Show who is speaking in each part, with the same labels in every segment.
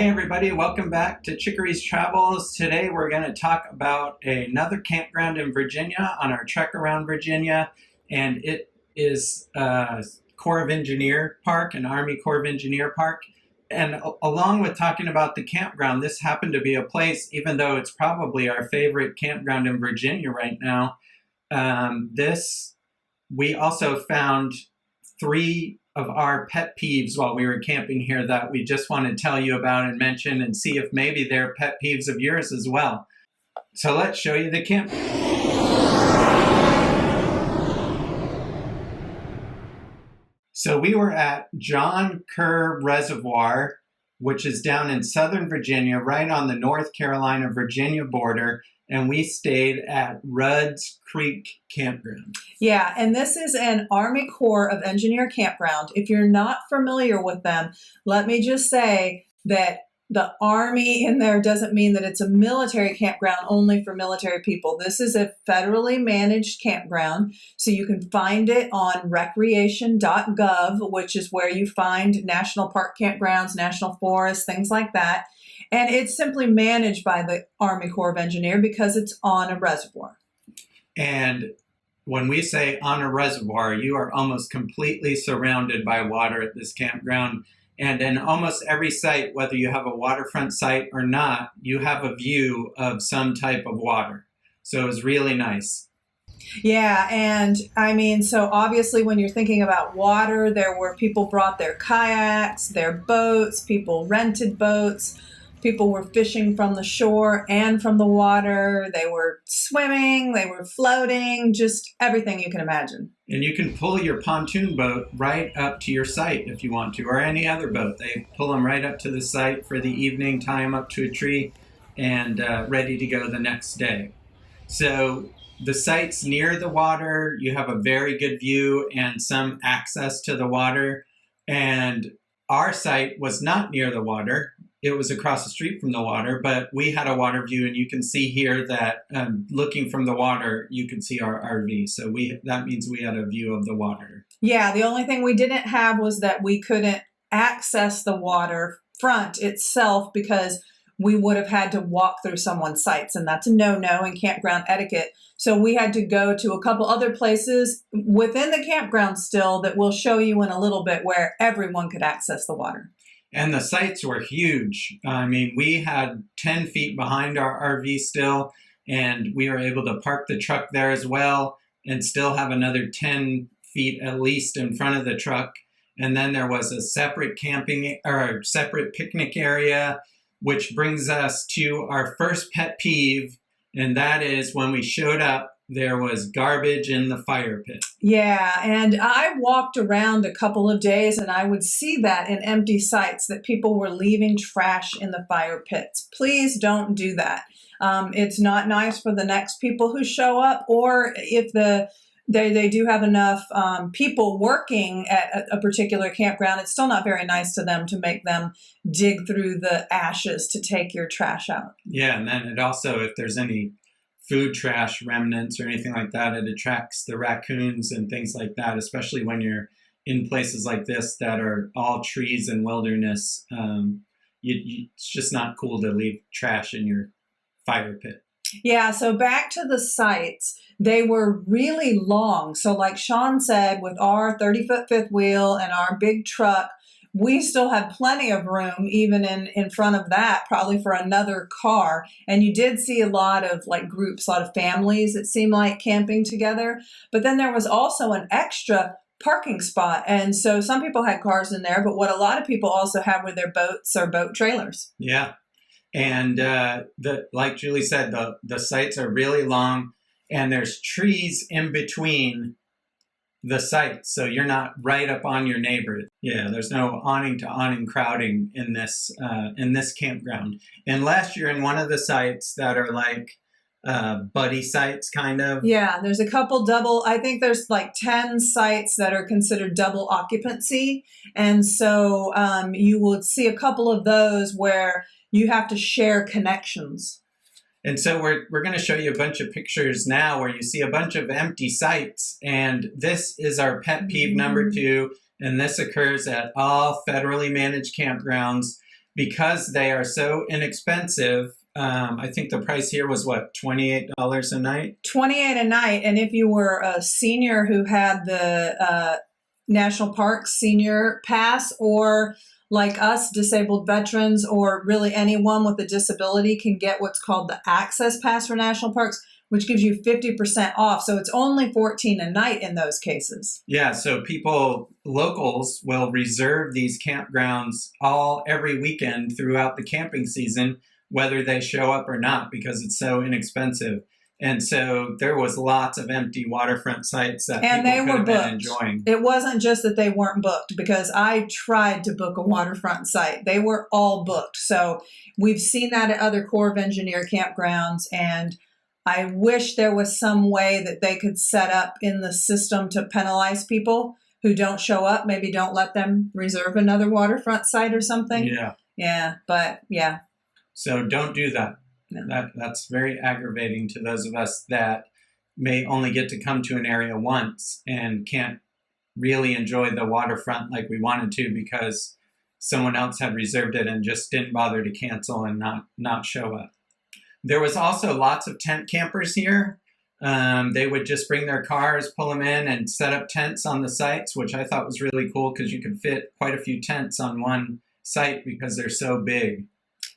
Speaker 1: Hey everybody, welcome back to Chicory's Travels. Today we're going to talk about another campground in Virginia on our trek around Virginia, and it is Corps of Engineer Park, an Army Corps of Engineer Park. And along with talking about the campground, this happened to be a place, even though it's probably our favorite campground in Virginia right now, we also found 3 of our pet peeves while we were camping here that we just want to tell you about and mention and see if maybe they're pet peeves of yours as well. So let's show you the camp. So we were at John Kerr Reservoir, which is down in Southern Virginia, right on the North Carolina-Virginia border, and we stayed at Rudds Creek Campground.
Speaker 2: Yeah, and this is an Army Corps of Engineer campground. If you're not familiar with them, let me just say that the Army in there doesn't mean that it's a military campground only for military people. This is a federally managed campground, so you can find it on recreation.gov, which is where you find national park campgrounds, national forests, things like that. And it's simply managed by the Army Corps of Engineer because it's on a reservoir.
Speaker 1: And when we say on a reservoir, you are almost completely surrounded by water at this campground. And in almost every site, whether you have a waterfront site or not, you have a view of some type of water. So it was really nice.
Speaker 2: Yeah, and I mean, so obviously when you're thinking about water, there were people brought their kayaks, their boats, people rented boats. People were fishing from the shore and from the water. They were swimming, they were floating, just everything you can imagine.
Speaker 1: And you can pull your pontoon boat right up to your site if you want to, or any other boat. They pull them right up to the site for the evening, tie them up to a tree, and ready to go the next day. So the site's near the water. You have a very good view and some access to the water. And our site was not near the water. It was across the street from the water, but we had a water view, and you can see here that looking from the water, you can see our RV. So that means we had a view of the water.
Speaker 2: Yeah, the only thing we didn't have was that we couldn't access the waterfront itself because we would have had to walk through someone's sites, and that's a no-no in campground etiquette. So we had to go to a couple other places within the campground still that we'll show you in a little bit where everyone could access the water.
Speaker 1: And the sites were huge. I mean, we had 10 feet behind our RV still, and we were able to park the truck there as well and still have another 10 feet at least in front of the truck. And then there was a separate separate picnic area, which brings us to our first pet peeve, and that is when we showed up, there was garbage in the fire pit.
Speaker 2: Yeah, and I walked around a couple of days and I would see that in empty sites that people were leaving trash in the fire pits. Please don't do that. It's not nice for the next people who show up, or if they do have enough people working at a particular campground, it's still not very nice to them to make them dig through the ashes to take your trash out.
Speaker 1: Yeah, and then it also, if there's any food trash remnants or anything like that, it attracts the raccoons and things like that, especially when you're in places like this that are all trees and wilderness. It's just not cool to leave trash in your fire pit.
Speaker 2: Yeah, so back to the sites, they were really long. So like Sean said, with our 30-foot fifth wheel and our big truck, we still had plenty of room, even in front of that, probably for another car. And you did see a lot of like groups, a lot of families, it seemed like, camping together. But then there was also an extra parking spot. And so some people had cars in there, but what a lot of people also have were their boats or boat trailers.
Speaker 1: Yeah. And like Julie said, the sites are really long, and there's trees in between the sites, so you're not right up on your neighbor. Yeah, there's no awning to awning crowding in this campground, unless you're in one of the sites that are like buddy sites, kind of.
Speaker 2: Yeah, there's a couple I think there's like 10 sites that are considered double occupancy, and so you will see a couple of those where you have to share connections.
Speaker 1: And so we're going to show you a bunch of pictures now where you see a bunch of empty sites. And this is our pet peeve number 2. And this occurs at all federally managed campgrounds. because they are so inexpensive. I think the price here was what, $28 a night?
Speaker 2: 28 a night. And if you were a senior who had the National Park Senior Pass, or like us, disabled veterans, or really anyone with a disability can get what's called the Access Pass for national parks, which gives you 50% off. So it's only $14 a night in those cases.
Speaker 1: Yeah, so locals will reserve these campgrounds every weekend throughout the camping season, whether they show up or not, because it's so inexpensive. And so there was lots of empty waterfront sites that people could have been enjoying.
Speaker 2: It wasn't just that they weren't booked, because I tried to book a waterfront site. They were all booked. So we've seen that at other Corps of Engineer campgrounds, and I wish there was some way that they could set up in the system to penalize people who don't show up. Maybe don't let them reserve another waterfront site or something.
Speaker 1: Yeah.
Speaker 2: Yeah, but yeah.
Speaker 1: So don't do that. No. That's very aggravating to those of us that may only get to come to an area once and can't really enjoy the waterfront like we wanted to because someone else had reserved it and just didn't bother to cancel and not show up. There was also lots of tent campers here. They would just bring their cars, pull them in, and set up tents on the sites, which I thought was really cool because you could fit quite a few tents on one site because they're so big.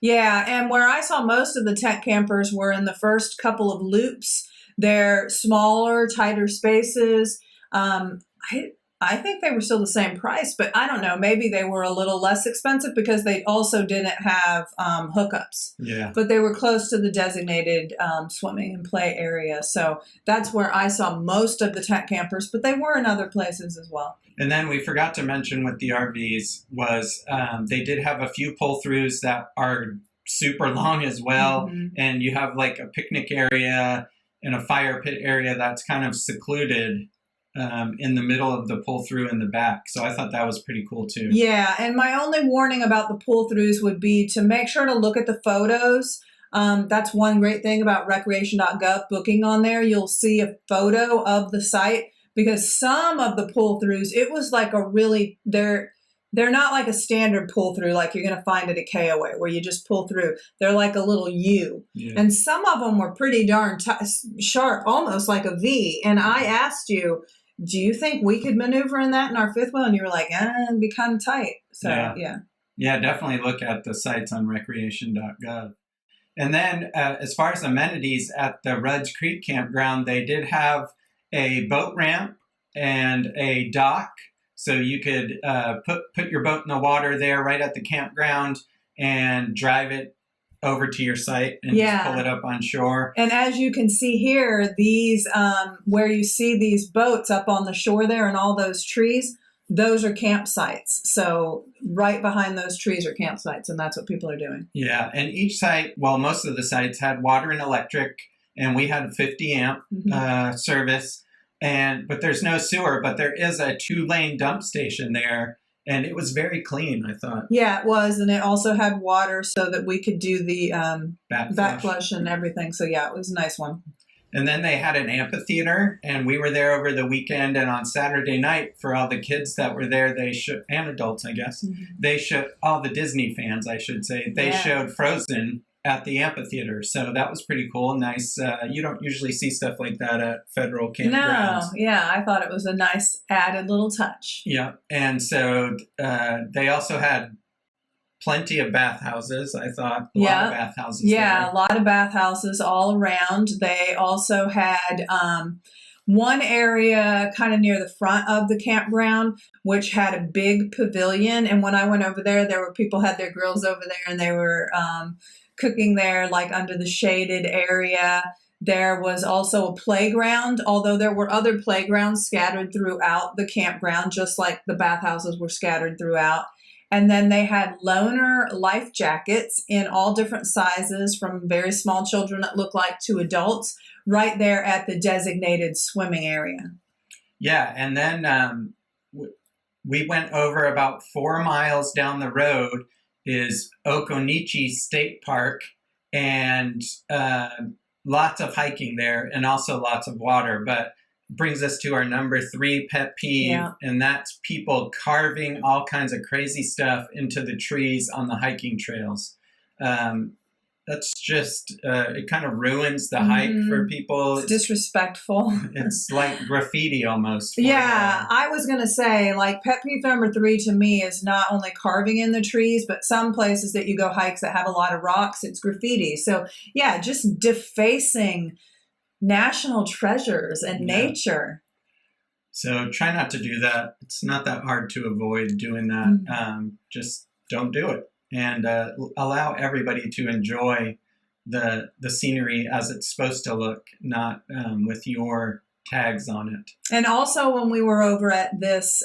Speaker 2: Yeah, and where I saw most of the tent campers were in the first couple of loops. They're smaller, tighter spaces. I think they were still the same price, but I don't know. Maybe they were a little less expensive because they also didn't have hookups.
Speaker 1: Yeah.
Speaker 2: But they were close to the designated swimming and play area. So that's where I saw most of the tent campers, but they were in other places as well.
Speaker 1: And then we forgot to mention with the RVs was they did have a few pull-throughs that are super long as well. Mm-hmm. And you have like a picnic area and a fire pit area that's kind of secluded in the middle of the pull-through in the back. So I thought that was pretty cool too.
Speaker 2: Yeah, and my only warning about the pull-throughs would be to make sure to look at the photos. That's one great thing about recreation.gov booking on there. You'll see a photo of the site, because some of the pull-throughs, it was like a really, they're not like a standard pull-through like you're going to find at a KOA where you just pull through. They're like a little U. Yeah. And some of them were pretty darn sharp, almost like a V. And I asked you, do you think we could maneuver in that in our fifth wheel? And you were like, it'd be kind of tight. So, yeah.
Speaker 1: Yeah, definitely look at the sites on recreation.gov. And then as far as amenities at the Rudds Creek Campground, they did have a boat ramp and a dock. So you could put your boat in the water there right at the campground and drive it over to your site and just pull it up on shore.
Speaker 2: And as you can see here, these where you see these boats up on the shore there and all those trees, those are campsites. So right behind those trees are campsites, and that's what people are doing.
Speaker 1: Yeah, and each site, well, most of the sites had water and electric, and we had a 50 amp service. But there's no sewer, but there is a 2-lane dump station there. And it was very clean, I thought.
Speaker 2: Yeah, it was. And it also had water so that we could do the back flush and everything. So, yeah, it was a nice one.
Speaker 1: And then they had an amphitheater, and we were there over the weekend. And on Saturday night, for all the kids that were there, and adults, I guess, they showed, all the Disney fans, I should say, they showed Frozen at the amphitheater. So that was pretty cool. Nice. You don't usually see stuff like that at federal campgrounds.
Speaker 2: No, yeah, I thought it was a nice added little touch.
Speaker 1: Yeah. And so they also had plenty of bathhouses, I thought. A lot of bathhouses.
Speaker 2: Yeah, a lot of bathhouses all around. They also had one area kind of near the front of the campground, which had a big pavilion. And when I went over there were people had their grills over there, and they were cooking there, like under the shaded area. There was also a playground, although there were other playgrounds scattered throughout the campground, just like the bathhouses were scattered throughout. And then they had loaner life jackets in all different sizes, from very small children that look like to adults, right there at the designated swimming area.
Speaker 1: Yeah, and then we went over about 4 miles down the road is Occoneechee State Park, and lots of hiking there and also lots of water. But brings us to our number 3 pet peeve,
Speaker 2: Yeah.
Speaker 1: and that's people carving all kinds of crazy stuff into the trees on the hiking trails. That's just, it kind of ruins the hike for people.
Speaker 2: It's disrespectful.
Speaker 1: It's like graffiti almost.
Speaker 2: Yeah, I was going to say, like, pet peeve number 3 to me is not only carving in the trees, but some places that you go hikes that have a lot of rocks, it's graffiti. So, yeah, just defacing national treasures and nature.
Speaker 1: So try not to do that. It's not that hard to avoid doing that. Just don't do it. And allow everybody to enjoy the scenery as it's supposed to look, not with your tags on it.
Speaker 2: And also, when we were over at this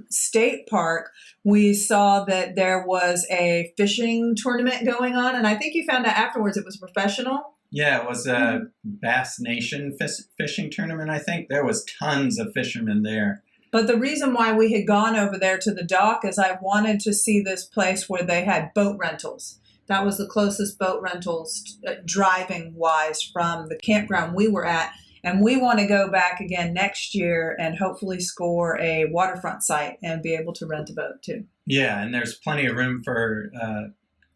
Speaker 2: state park, we saw that there was a fishing tournament going on, and I think you found out afterwards it was professional.
Speaker 1: Yeah, it was a Bass Nation fishing tournament, I think. There was tons of fishermen there.
Speaker 2: But the reason why we had gone over there to the dock is I wanted to see this place where they had boat rentals. That was the closest boat rentals driving-wise from the campground we were at. And we want to go back again next year and hopefully score a waterfront site and be able to rent a boat too.
Speaker 1: Yeah, and there's plenty of room for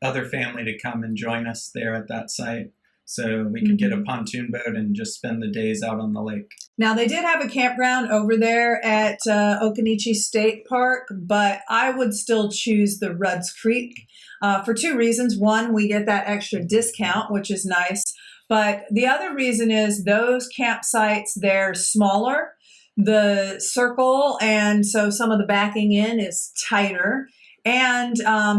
Speaker 1: other family to come and join us there at that site. So we could get a pontoon boat and just spend the days out on the lake.
Speaker 2: Now, they did have a campground over there at Occoneechee State Park, but I would still choose the Rudds Creek for 2 reasons. One, we get that extra discount, which is nice. But the other reason is those campsites, they're smaller, the circle, and so some of the backing in is tighter. And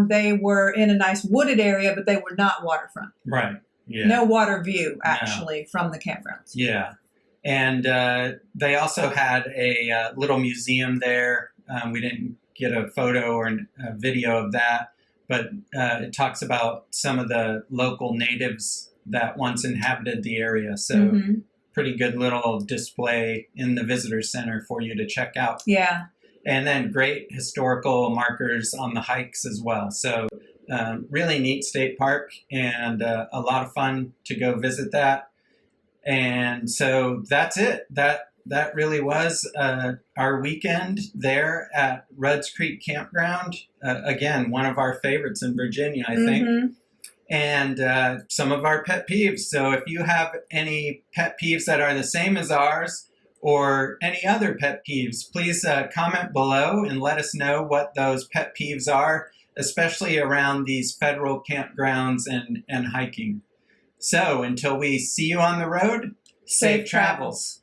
Speaker 2: they were in a nice wooded area, but they were not waterfront.
Speaker 1: Right. Yeah.
Speaker 2: No water view, actually, from the campgrounds.
Speaker 1: Yeah. And they also had a little museum there. We didn't get a photo or a video of that, but it talks about some of the local natives that once inhabited the area. So pretty good little display in the visitor center for you to check out.
Speaker 2: Yeah.
Speaker 1: And then great historical markers on the hikes as well. So really neat state park, and a lot of fun to go visit that. And so that's it. That really was our weekend there at Rudds Creek Campground. Again, one of our favorites in Virginia, I think. And some of our pet peeves. So if you have any pet peeves that are the same as ours, or any other pet peeves, please comment below and let us know what those pet peeves are, especially around these federal campgrounds and hiking. So until we see you on the road, safe travels.